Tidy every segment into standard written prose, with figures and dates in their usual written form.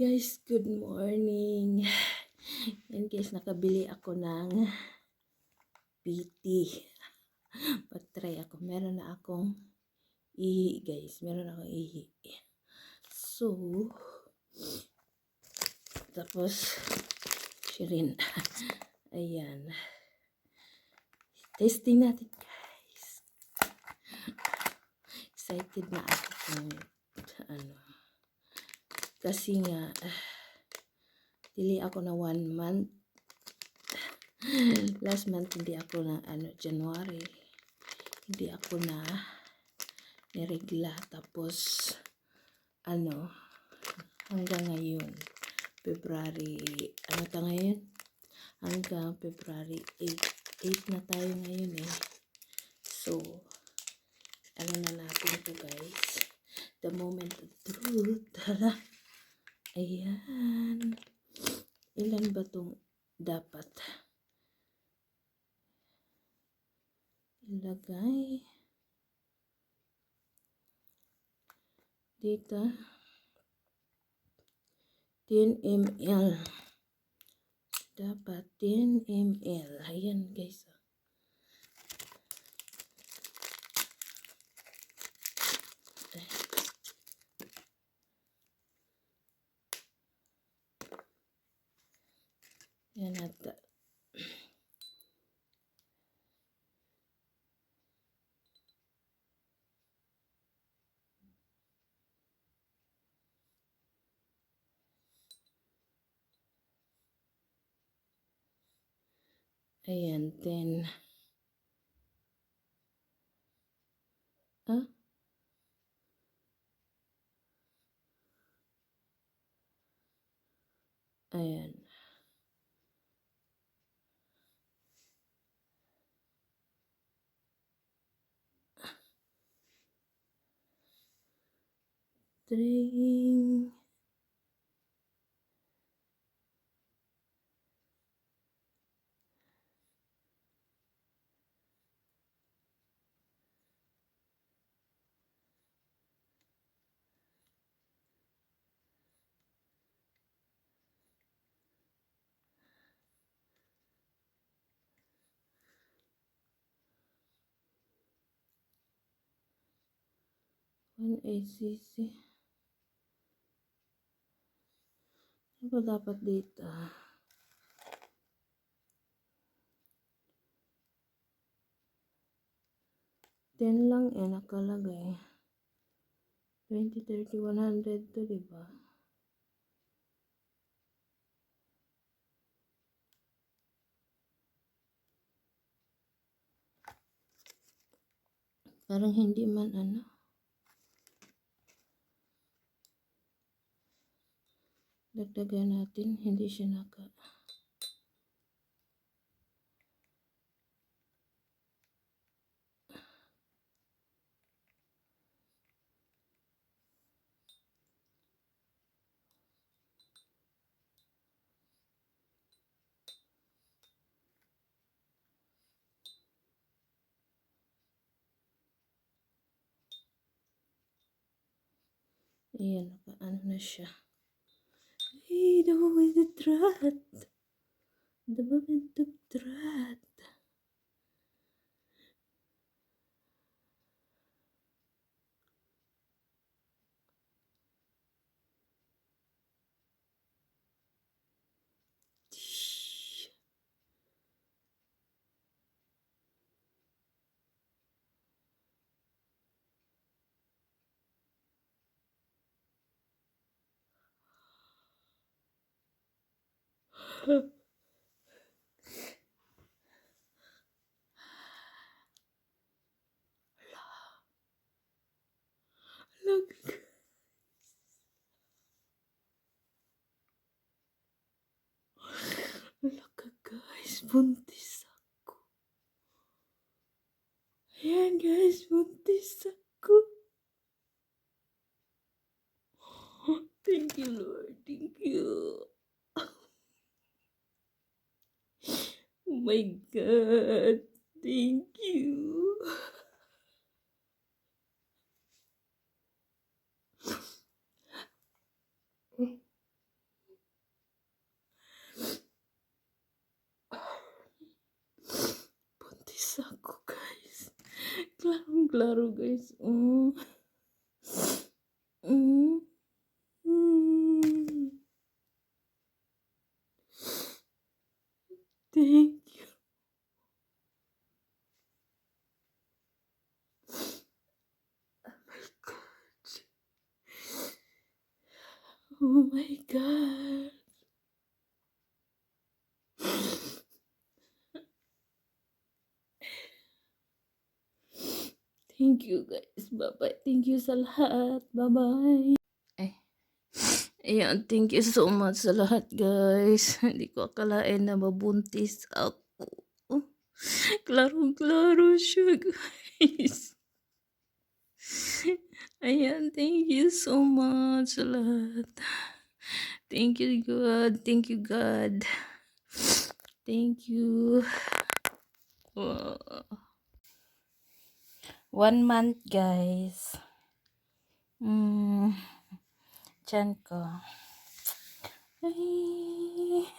Guys, good morning. Yan guys, nakabili ako ng PT. Pag-try ako. Meron na akong ihi guys. Meron akong ihi. So, tapos, Shirin. Ayan. Testing natin guys. Excited na ako kung ano. Kasi nga, dili ako na 1 month. Last month, hindi ako na, January. Hindi ako na niregla. Tapos, hanggang ngayon, February, ta ngayon? Hanggang February 8. 8 na tayo ngayon eh. So, na natin to guys. The moment of truth. Ayan. Ilan ba itong dapat ilagay? Dito. 10 ml. Dapat 10 ml. Ayan guys. Yan ata. Ayan, 10. Ah? Ayan. Drink. One ACC. Ano ba dapat dito? Ten lang nakalagay. 20, 30, 100 to, diba? Parang hindi man dagdagan natin, hindi siya naka. Ayan, na siya. Hey, the moment of truth. The moment of truth. Look guys, buntis ako. Ayan guys, buntis ako. Thank you Lord, thank you. Oh my God, thank you. Klarong-klaro guys. Mm. Mm. Mm. Thank you. Oh my God. Thank you guys. Bye-bye. Thank you sa lahat. Bye-bye. Ay. Ayan, thank you so much sa lahat guys. Hindi ko akalain na mabuntis ako. Klarong-klaro siya guys. Ayan, thank you so much sa lahat. Thank you God. Thank you God. Thank you. Wow. 1 month guys. Tiyan ko. Ay.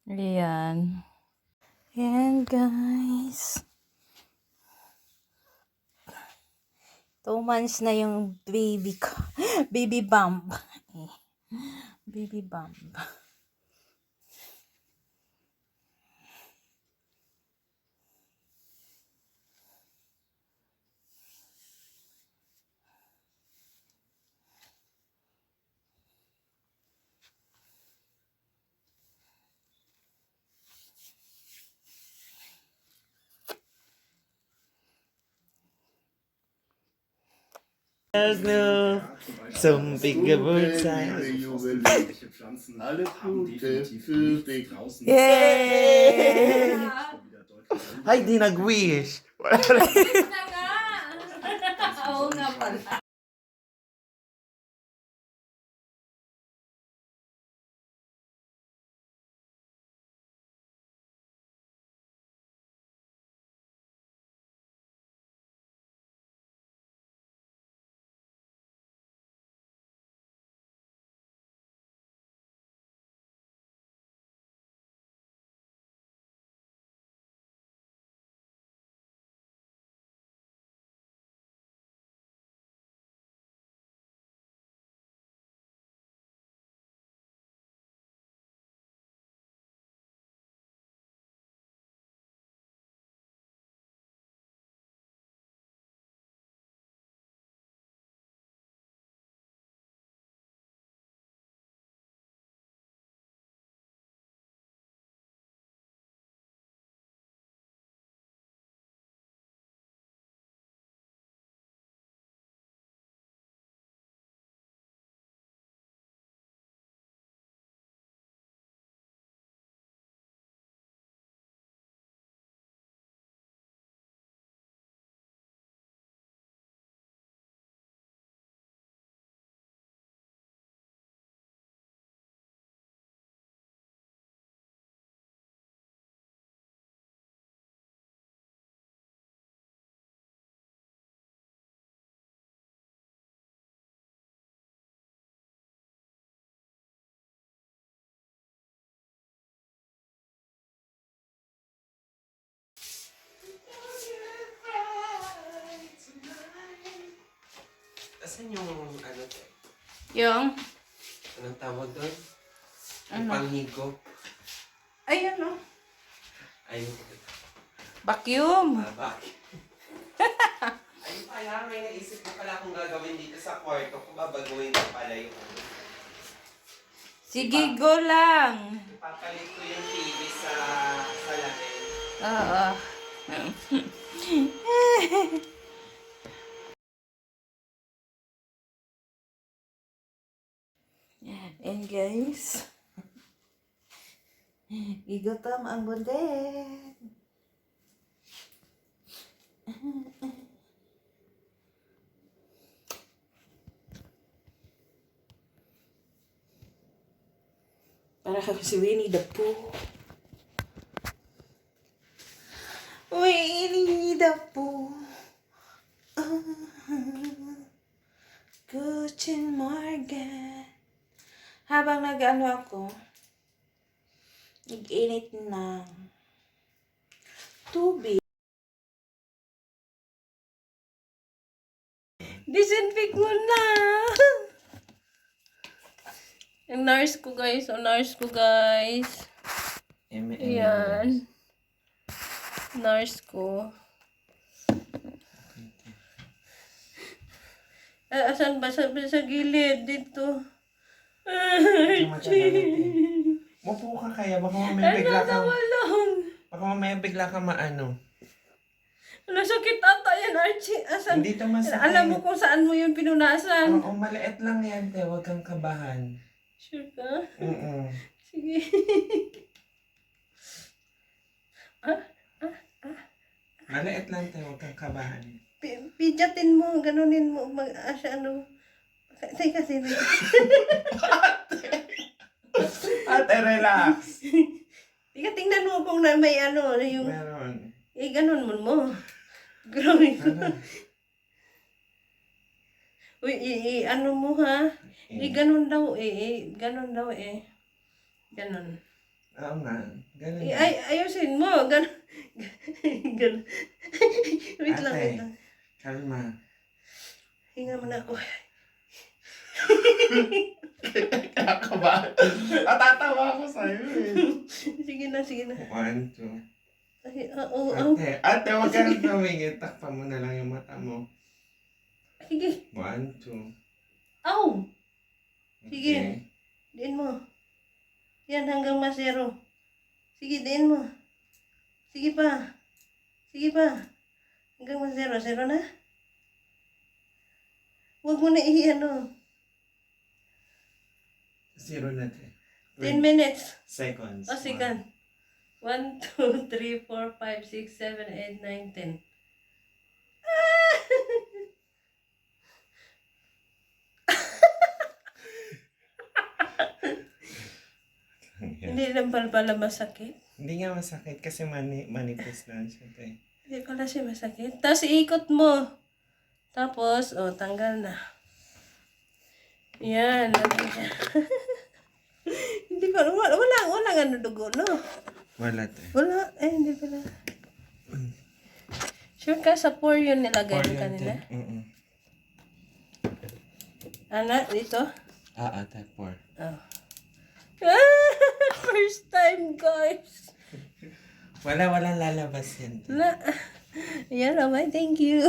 Ayan. Ayan guys. 2 months na yung baby ko. Baby bump. Baby bump. No, zum Big Geburtstag. Alles Gute für dich. Yay! Ay, di nag-wish. Oo nga pala. Asan yung ano to? Yung? Anong tawag doon? Yung Ano? panghigop. Ayan o. Ayun. Vacuum. Bakit? Ayun pala, may naisip ko pala kung gagawin dito sa kwarto ko. Babaguhin ko pala yung Sige, go lang. ipapalit ko yung TV sa salamin. Oo. And guys, igutom ang bundet. Para kami si Winnie the Pooh. Winnie the Pooh. Gretchen Morgan. Habang nag-ano ako, nag-init ng tubig. Disinfect mo na! Yung nurse ko guys, Ayan. Nurse ko. Asan ba? Sa gilid. Dito. Mupo ka kaya, baka mamaya bigla ka, Walang. baka mamaya bigla ka maano. Sakit ata yan, Archie. Asan? Hindi to masakit. Alam mo kung saan mo yung pinunasan. Oo, maliit lang yan, te. Huwag kang kabahan. Sure ka? Mm-mm. Sige. Maliit lang, te. Huwag kang kabahan. Pijatin mo, ganunin mo. Ano. Teka. Ate, relax. Teka, tingnan mo kung na may ano. Yung, Meron. ganun mo. Grabe. Ano? Uy, ano mo ha? Ganun daw Ganun daw Ganun. Oo nga. Ganun. Ayusin mo. Ganun. Ganun. Wait lang. Ate, kalma. Hinga mo na ako. Kakabahan. Natatawa ako sa'yo eh. Sige na. 1, 2. Ay, oo. Ate, huwag ka nang tumingin. Takpan mo na lang yung mata mo. Sige. 1, 2. Aw! Okay. Sige. Diin mo. Yan, hanggang masero. Sige, diin mo. Sige pa. Hanggang masero. Zero na? Huwag mo na ano. 0 na, te. 10 minutes. Seconds. O, second. 1, 2, 3, 4, 5, 6, 7, 8, 9, 10. Hindi lang pala masakit. Hindi nga masakit kasi manipis lang siya, te. Hindi pala siya masakit. Tapos iikot mo. Tapos, tanggal na. Yan. Hindi pa, wala ano dugo, no? Wala, te. Wala. Hindi pala. Sure ka sa pour yun nilagay mo kanina? Mm-mm. Dito? Te, pour. Oh. First time, guys. Walang lalabas yan. Yan, thank you.